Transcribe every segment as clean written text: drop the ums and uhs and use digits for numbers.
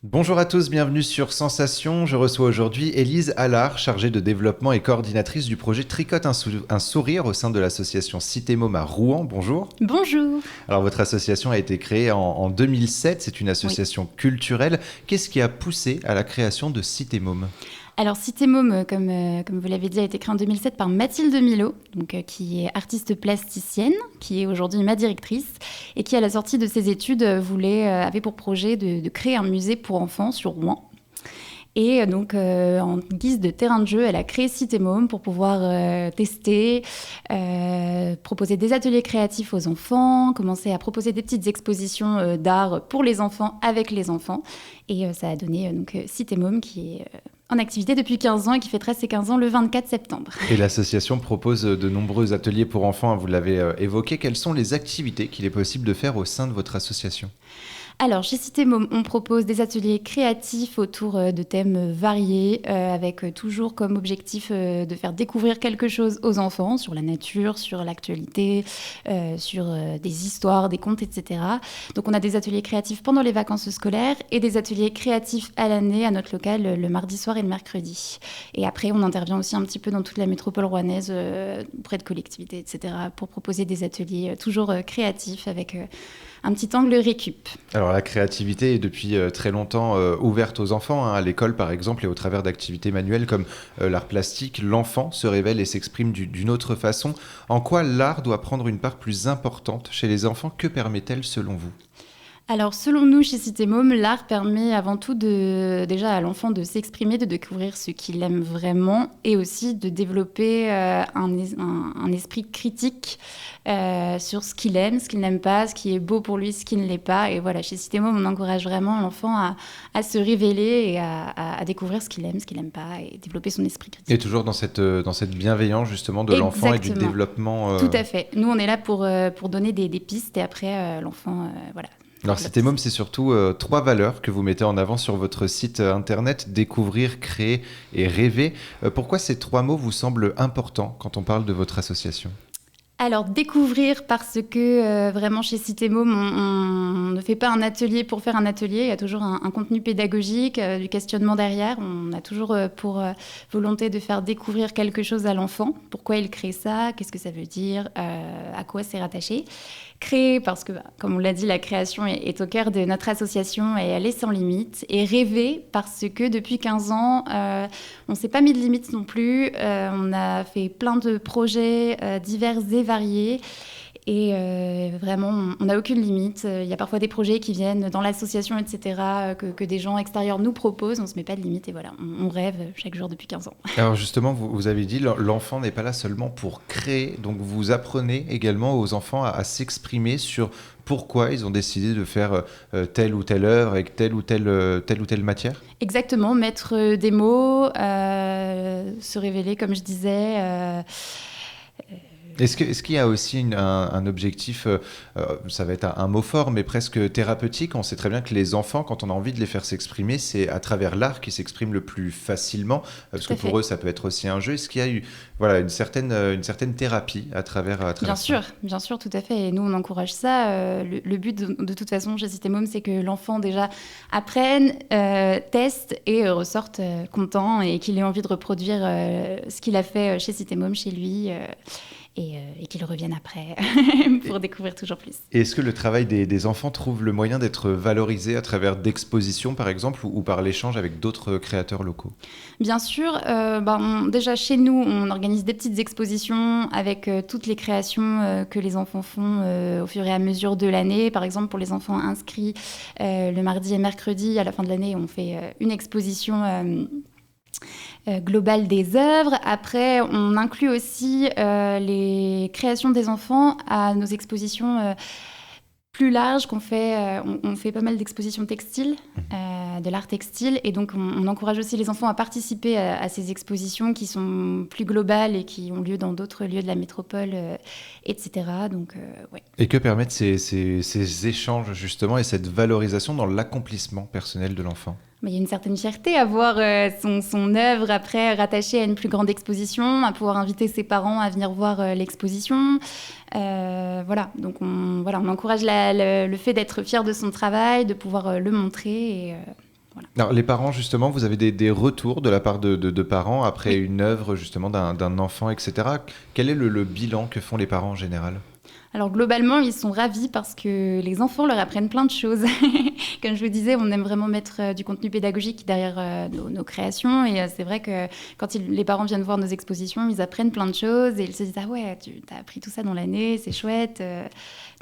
Bonjour à tous, bienvenue sur Sensation. Je reçois aujourd'hui Élise Allard, chargée de développement et coordinatrice du projet Tricote un sourire au sein de l'association Cité Môme à Rouen. Bonjour. Bonjour. Alors votre association a été créée en 2007, c'est une Oui. association culturelle. Qu'est-ce qui a poussé à la création de Cité Môme? Alors, Cité Môme, comme vous l'avez dit, a été créée en 2007 par Mathilde Milot, qui est artiste plasticienne, qui est aujourd'hui ma directrice, et qui, à la sortie de ses études, avait pour projet de créer un musée pour enfants sur Rouen. Et en guise de terrain de jeu, elle a créé Cité Môme pour pouvoir tester, proposer des ateliers créatifs aux enfants, commencer à proposer des petites expositions d'art pour les enfants, avec les enfants. Et ça a donné Cité Môme, qui est en activité depuis 15 ans et qui fêtera ses 15 ans le 24 septembre. Et l'association propose de nombreux ateliers pour enfants, hein, vous l'avez évoqué. Quelles sont les activités qu'il est possible de faire au sein de votre association? Alors, chez Cité Môme, on propose des ateliers créatifs autour de thèmes variés, avec toujours comme objectif de faire découvrir quelque chose aux enfants sur la nature, sur l'actualité, sur des histoires, des contes, etc. Donc, on a des ateliers créatifs pendant les vacances scolaires et des ateliers créatifs à l'année à notre local le mardi soir et le mercredi. Et après, on intervient aussi un petit peu dans toute la métropole rouennaise, auprès de collectivités, etc., pour proposer des ateliers toujours créatifs avec un petit angle récup. Alors la créativité est depuis très longtemps ouverte aux enfants, hein, à l'école par exemple, et au travers d'activités manuelles comme l'art plastique, l'enfant se révèle et s'exprime d'une autre façon. En quoi l'art doit prendre une part plus importante chez les enfants? Que permet-elle selon vous? Alors, selon nous, chez Cité Môme, l'art permet avant tout déjà à l'enfant de s'exprimer, de découvrir ce qu'il aime vraiment et aussi de développer un esprit critique sur ce qu'il aime, ce qu'il n'aime pas, ce qui est beau pour lui, ce qui ne l'est pas. Et voilà, chez Cité Môme, on encourage vraiment l'enfant à se révéler et à découvrir ce qu'il aime, ce qu'il n'aime pas et développer son esprit critique. Et toujours dans cette bienveillance justement de l'enfant et du Exactement. développement. Tout à fait. Nous, on est là pour donner des pistes et après, l'enfant, voilà. Alors Cité Môme, c'est surtout trois valeurs que vous mettez en avant sur votre site internet: découvrir, créer et rêver. Pourquoi ces trois mots vous semblent importants quand on parle de votre association? Alors, découvrir parce que vraiment chez Cité Môme, on ne fait pas un atelier pour faire un atelier. Il y a toujours un contenu pédagogique, du questionnement derrière. On a toujours pour volonté de faire découvrir quelque chose à l'enfant. Pourquoi il crée ça? Qu'est-ce que ça veut dire? À quoi c'est rattaché? Créer parce que, comme on l'a dit, la création est au cœur de notre association et elle est sans limite. Et rêver parce que depuis 15 ans, on ne s'est pas mis de limites non plus. On a fait plein de projets divers et variés. Et vraiment, on n'a aucune limite. Il y a parfois des projets qui viennent dans l'association, etc., que des gens extérieurs nous proposent. On ne se met pas de limite et voilà, on rêve chaque jour depuis 15 ans. Alors justement, vous avez dit l'enfant n'est pas là seulement pour créer, donc vous apprenez également aux enfants à s'exprimer sur pourquoi ils ont décidé de faire telle ou telle œuvre avec telle ou telle matière. Exactement, mettre des mots, se révéler, comme je disais. Est-ce qu'il y a aussi un objectif, ça va être un mot fort, mais presque thérapeutique? On sait très bien que les enfants, quand on a envie de les faire s'exprimer, c'est à travers l'art qu'ils s'expriment le plus facilement, parce Tout que à pour fait. eux, ça peut être aussi un jeu. Est-ce qu'il y a eu voilà, une certaine thérapie à travers ça? Bien sûr, tout à fait. Et nous, on encourage ça. Le but, de toute façon, chez Cité Môme, c'est que l'enfant, déjà, apprenne, teste et ressorte content et qu'il ait envie de reproduire ce qu'il a fait chez Cité Môme, chez lui, et qu'il revienne après pour découvrir toujours plus. Et est-ce que le travail des enfants trouve le moyen d'être valorisé à travers d'expositions, par exemple, ou par l'échange avec d'autres créateurs locaux? Bien sûr, déjà chez nous, on organise des petites expositions avec toutes les créations que les enfants font au fur et à mesure de l'année. Par exemple, pour les enfants inscrits le mardi et mercredi, à la fin de l'année, on fait une exposition globale des œuvres. Après, on inclut aussi les créations des enfants à nos expositions plus larges qu'on fait. On fait pas mal d'expositions textiles, de l'art textile, et donc on encourage aussi les enfants à participer à ces expositions qui sont plus globales et qui ont lieu dans d'autres lieux de la métropole, etc. Donc, ouais. Et que permettent ces échanges, justement, et cette valorisation dans l'accomplissement personnel de l'enfant? Mais il y a une certaine fierté à voir son œuvre après rattachée à une plus grande exposition, à pouvoir inviter ses parents à venir voir l'exposition. Voilà, donc on encourage le fait d'être fier de son travail, de pouvoir le montrer. Et, Voilà. Alors, les parents, justement, vous avez des retours de la part de parents après une œuvre, justement, d'un enfant, etc. Quel est le bilan que font les parents en général ? Alors globalement, ils sont ravis parce que les enfants leur apprennent plein de choses. Comme je vous disais, on aime vraiment mettre du contenu pédagogique derrière nos créations. Et c'est vrai que quand les parents viennent voir nos expositions, ils apprennent plein de choses et ils se disent « Ah ouais, tu as appris tout ça dans l'année, c'est chouette ».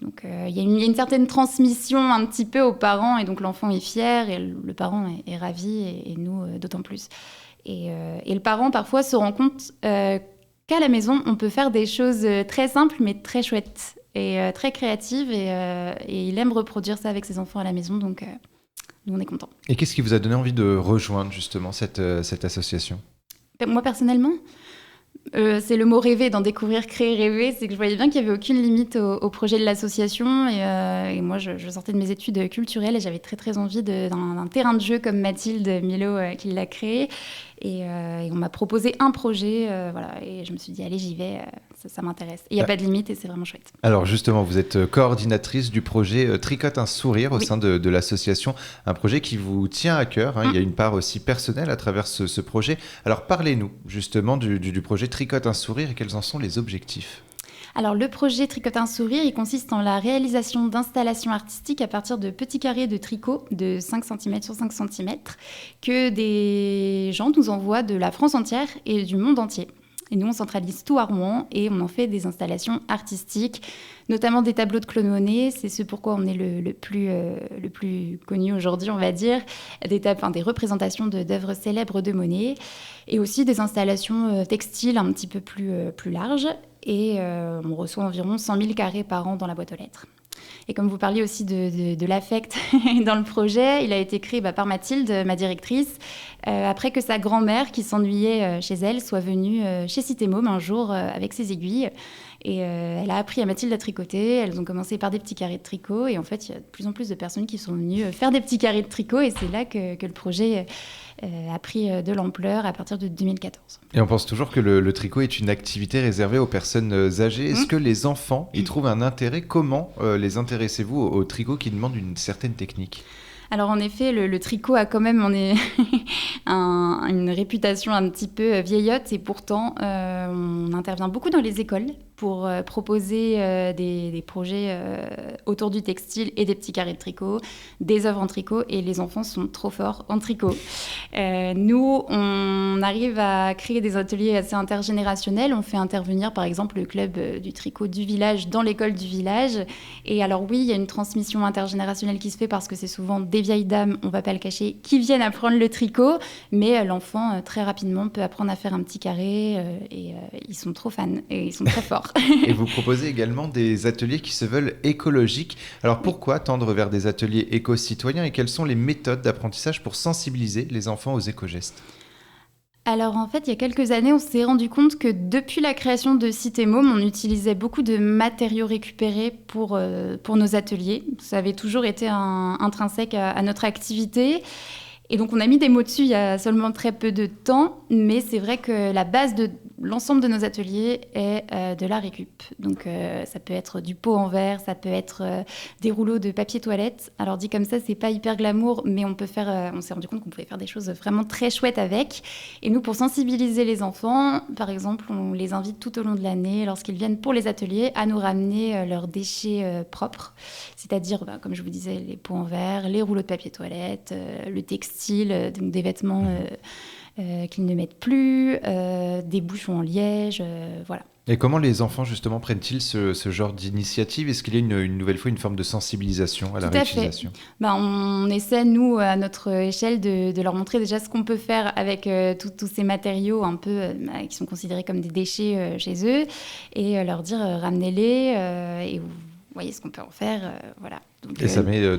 Donc il y a une certaine transmission un petit peu aux parents et donc l'enfant est fier et le parent est ravi et nous d'autant plus. Et le parent parfois se rend compte qu'à la maison, on peut faire des choses très simples mais très chouettes et très créatives et il aime reproduire ça avec ses enfants à la maison, donc nous on est contents. Et qu'est-ce qui vous a donné envie de rejoindre justement cette association ? Moi personnellement, c'est le mot rêver, d'en découvrir, créer, rêver, c'est que je voyais bien qu'il n'y avait aucune limite au projet de l'association et moi je sortais de mes études culturelles et j'avais très très envie d'un terrain de jeu comme Mathilde Milo qui l'a créé et on m'a proposé un projet voilà, et je me suis dit allez j'y vais, ça m'intéresse. Il n'y a pas de limite et c'est vraiment chouette. Alors justement, vous êtes coordinatrice du projet Tricote un sourire au sein de l'association, un projet qui vous tient à cœur, hein. Il y a une part aussi personnelle à travers ce projet. Alors parlez-nous justement du projet Tricote un sourire et quels en sont les objectifs ? Alors le projet Tricote un sourire, il consiste en la réalisation d'installations artistiques à partir de petits carrés de tricot de 5 cm sur 5 cm que des gens nous envoient de la France entière et du monde entier. Et nous, on centralise tout à Rouen et on en fait des installations artistiques, notamment des tableaux de Claude Monet. C'est ce pourquoi on est le plus connu aujourd'hui, on va dire. Des représentations d'œuvres célèbres de Monet et aussi des installations textiles un petit peu plus larges. Et on reçoit environ 100 000 carrés par an dans la boîte aux lettres. Et comme vous parliez aussi de l'affect dans le projet, il a été créé par Mathilde, ma directrice, après que sa grand-mère, qui s'ennuyait chez elle, soit venue chez Cité Môme un jour avec ses aiguilles. Et elle a appris à Mathilde à tricoter. Elles ont commencé par des petits carrés de tricot. Et en fait, il y a de plus en plus de personnes qui sont venues faire des petits carrés de tricot. Et c'est là que le projet a pris de l'ampleur à partir de 2014. Et on pense toujours que le tricot est une activité réservée aux personnes âgées. Est-ce que les enfants y trouvent un intérêt ? Comment les intéressez-vous au tricot qui demande une certaine technique ? Alors en effet, le tricot a quand même une réputation un petit peu vieillotte et pourtant on intervient beaucoup dans les écoles pour proposer des projets autour du textile et des petits carrés de tricot, des œuvres en tricot et les enfants sont trop forts en tricot. Nous, on arrive à créer des ateliers assez intergénérationnels. On fait intervenir par exemple le club du tricot du village dans l'école du village. Et alors oui, il y a une transmission intergénérationnelle qui se fait parce que c'est souvent des vieilles dames, on ne va pas le cacher, qui viennent apprendre le tricot. Mais l'enfant, très rapidement, peut apprendre à faire un petit carré et ils sont trop fans et ils sont très forts. Et vous proposez également des ateliers qui se veulent écologiques. Alors pourquoi tendre vers des ateliers éco-citoyens et quelles sont les méthodes d'apprentissage pour sensibiliser les enfants aux éco-gestes ? Alors en fait, il y a quelques années, on s'est rendu compte que depuis la création de Cité Môme, on utilisait beaucoup de matériaux récupérés pour nos ateliers. Ça avait toujours été intrinsèque à notre activité. Et donc on a mis des mots dessus il y a seulement très peu de temps, mais c'est vrai que la base de l'ensemble de nos ateliers est de la récup. Donc ça peut être du pot en verre, ça peut être des rouleaux de papier toilette. Alors dit comme ça, c'est pas hyper glamour, mais on s'est rendu compte qu'on pouvait faire des choses vraiment très chouettes avec. Et nous, pour sensibiliser les enfants, par exemple, on les invite tout au long de l'année, lorsqu'ils viennent pour les ateliers, à nous ramener leurs déchets propres, c'est-à-dire, comme je vous disais, les pots en verre, les rouleaux de papier toilette, le textile, donc des vêtements qu'ils ne mettent plus, des bouchons en liège, voilà. Et comment les enfants, justement, prennent-ils ce genre d'initiative ? Est-ce qu'il y a une nouvelle fois une forme de sensibilisation à la réutilisation ? On essaie, nous, à notre échelle, de leur montrer déjà ce qu'on peut faire avec tous ces matériaux un peu qui sont considérés comme des déchets chez eux et leur dire ramenez-les et vous voyez ce qu'on peut en faire, voilà. Donc, et ça crée de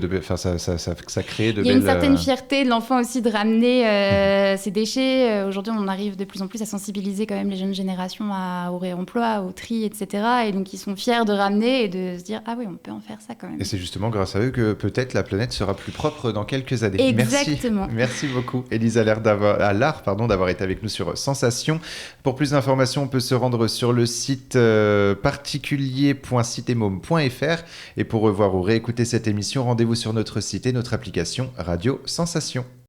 belles... Il y a une certaine fierté de l'enfant aussi de ramener ses déchets. Aujourd'hui, on arrive de plus en plus à sensibiliser quand même les jeunes générations au réemploi, au tri, etc. Et donc, ils sont fiers de ramener et de se dire « Ah oui, on peut en faire ça quand même ». Et c'est justement grâce à eux que peut-être la planète sera plus propre dans quelques années. Exactement. Merci beaucoup, Élise Allard, d'avoir été avec nous sur Sensation. Pour plus d'informations, on peut se rendre sur le site particulier.citemôme.fr. Et pour revoir ou réécouter cette émission, rendez-vous sur notre site et notre application Radio Sensation.